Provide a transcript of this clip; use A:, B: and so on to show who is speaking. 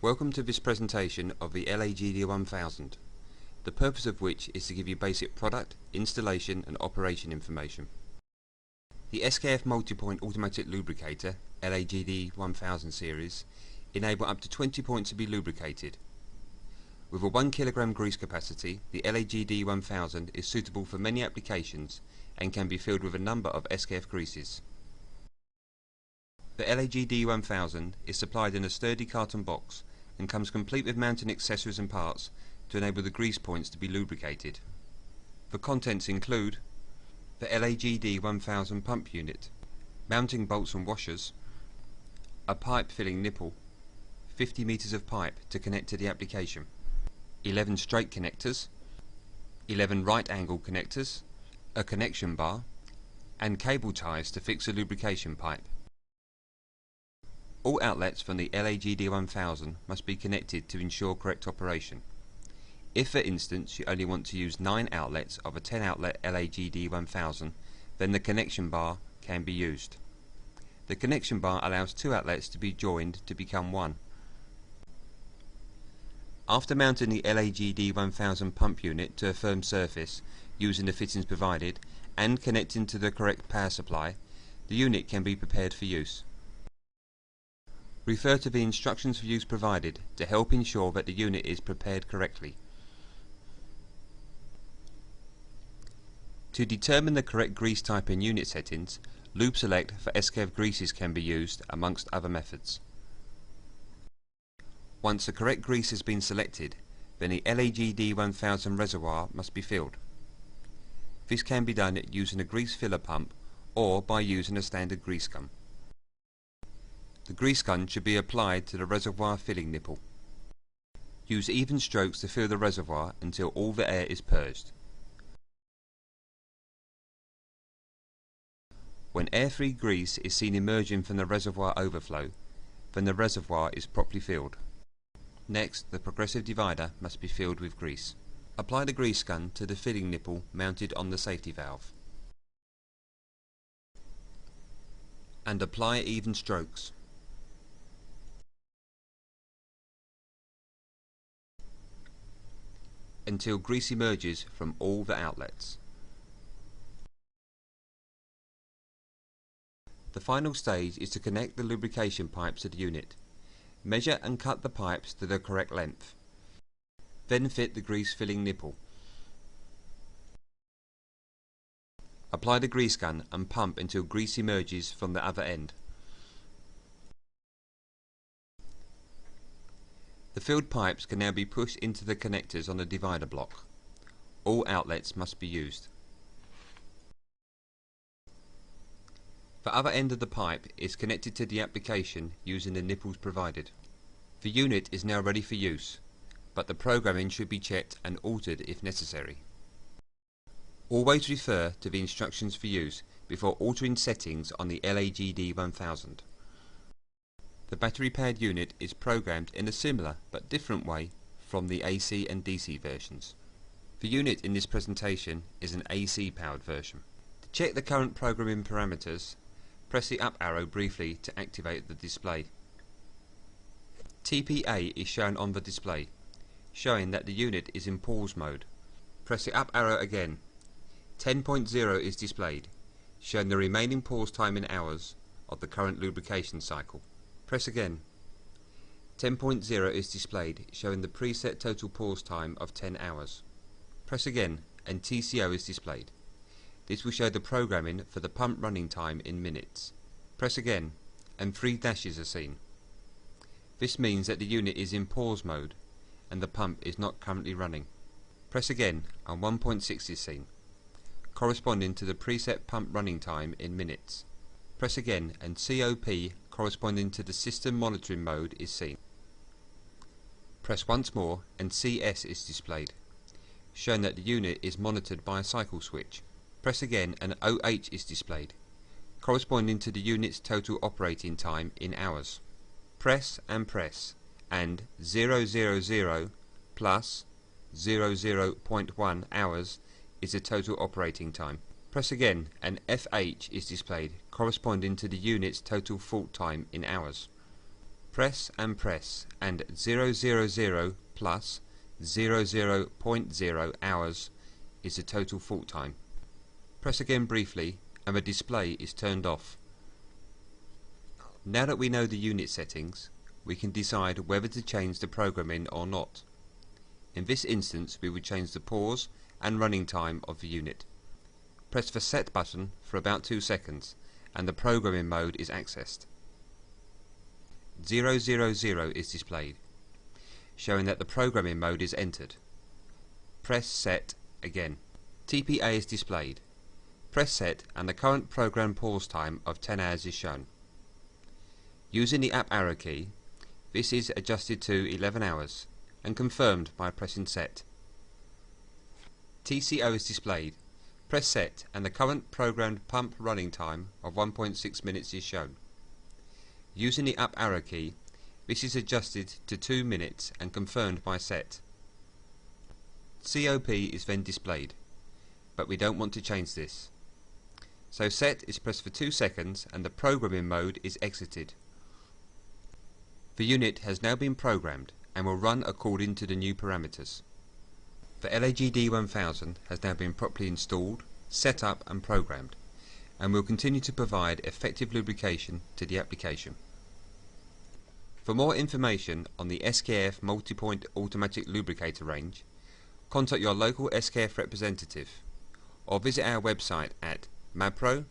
A: Welcome to this presentation of the LAGD 1000, the purpose of which is to give you basic product, installation and operation information. The SKF multi-point automatic lubricator LAGD 1000 series enable up to 20 points to be lubricated. With a 1 kg grease capacity, the LAGD 1000 is suitable for many applications and can be filled with a number of SKF greases. The LAGD 1000 is supplied in a sturdy carton box and comes complete with mounting accessories and parts to enable the grease points to be lubricated. The contents include the LAGD 1000 pump unit, mounting bolts and washers, a pipe filling nipple, 50 meters of pipe to connect to the application, 11 straight connectors, 11 right angle connectors, a connection bar, and cable ties to fix the lubrication pipe. All outlets from the LAGD 1000 must be connected to ensure correct operation. If for instance you only want to use 9 outlets of a 10 outlet LAGD 1000, then the connection bar can be used. The connection bar allows 2 outlets to be joined to become one. After mounting the LAGD 1000 pump unit to a firm surface using the fittings provided and connecting to the correct power supply, the unit can be prepared for use. Refer to the instructions for use provided to help ensure that the unit is prepared correctly. To determine the correct grease type in unit settings, Lube Select for SKF greases can be used amongst other methods. Once the correct grease has been selected, then the LAGD 1000 reservoir must be filled. This can be done using a grease filler pump or by using a standard grease gun. The grease gun should be applied to the reservoir filling nipple. Use even strokes to fill the reservoir until all the air is purged. When air-free grease is seen emerging from the reservoir overflow, then the reservoir is properly filled. Next, the progressive divider must be filled with grease. Apply the grease gun to the filling nipple mounted on the safety valve. And apply even strokes. Until grease emerges from all the outlets. The final stage is to connect the lubrication pipes to the unit. Measure and cut the pipes to the correct length. Then fit the grease filling nipple. Apply the grease gun and pump until grease emerges from the other end. The filled pipes can now be pushed into the connectors on the divider block. All outlets must be used. The other end of the pipe is connected to the application using the nipples provided. The unit is now ready for use, but the programming should be checked and altered if necessary. Always refer to the instructions for use before altering settings on the LAGD 1000. The battery-powered unit is programmed in a similar but different way from the AC and DC versions. The unit in this presentation is an AC-powered version. To check the current programming parameters, press the up arrow briefly to activate the display. TPA is shown on the display, showing that the unit is in pause mode. Press the up arrow again. 10.0 is displayed, showing the remaining pause time in hours of the current lubrication cycle. Press again. 10.0 is displayed, showing the preset total pause time of 10 hours. Press again and TCO is displayed. This will show the programming for the pump running time in minutes. Press again and 3 dashes are seen. This means that the unit is in pause mode and the pump is not currently running. Press again and 1.6 is seen, corresponding to the preset pump running time in minutes. Press again and COP corresponding to the system monitoring mode is seen. Press once more and CS is displayed, showing that the unit is monitored by a cycle switch. Press again and OH is displayed, corresponding to the unit's total operating time in hours. Press and 000 plus 00.1 hours is the total operating time. Press again and FH is displayed, corresponding to the unit's total fault time in hours. Press and 000 plus 00.0 hours is the total fault time. Press again briefly and the display is turned off. Now that we know the unit settings, we can decide whether to change the programming or not. In this instance, we would change the pause and running time of the unit. Press the set button for about 2 seconds and the programming mode is accessed. 000 is displayed, showing that the programming mode is entered. Press set again. TPA is displayed. Press set and the current program pause time of 10 hours is shown. Using the up arrow key, this is adjusted to 11 hours and confirmed by pressing set. TCO is displayed. Press set and the current programmed pump running time of 1.6 minutes is shown. Using the up arrow key, this is adjusted to 2 minutes and confirmed by set. COP is then displayed, but we don't want to change this. So set is pressed for 2 seconds and the programming mode is exited. The unit has now been programmed and will run according to the new parameters. The LAGD 1000 has now been properly installed, set up and programmed, and will continue to provide effective lubrication to the application. For more information on the SKF multi-point automatic lubricator range, contact your local SKF representative or visit our website at mapro.skf.com.